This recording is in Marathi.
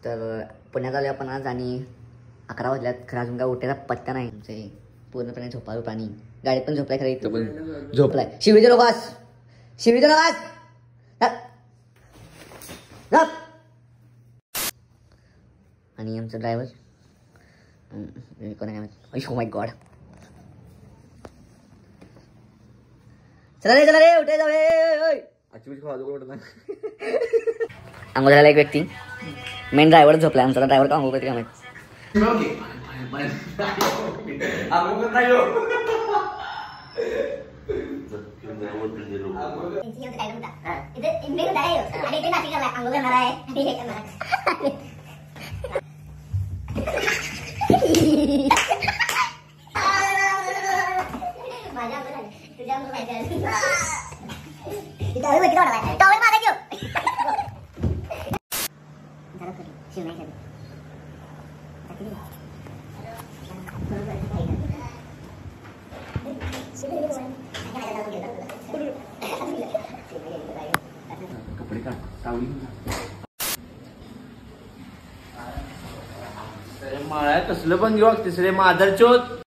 तर पुण्यात आलो आपण आज आणि 11 वाजल्यात. खरं अजून काय उठायचा पत्ता नाही. आमचे पूर्णपणे झोपाळू पाणी. गाडीत पण झोपलाय, खरं इथं पण झोपलाय. शिवीचे लोकास, शिवीचे लोकास. आणि आमचा ड्रायव्हर कोण आहे माहिती. Oh my God. चला रे उठे जाऊ. आंघोळ झाला एक व्यक्ती. मेन ड्रायव्हर झोपलाय. आमचा ड्रायव्हर का आंघोळ करते का माहिती. कपडे काढ सावली माळ्या कसलं पण घेऊ तिसरे मादरचोत.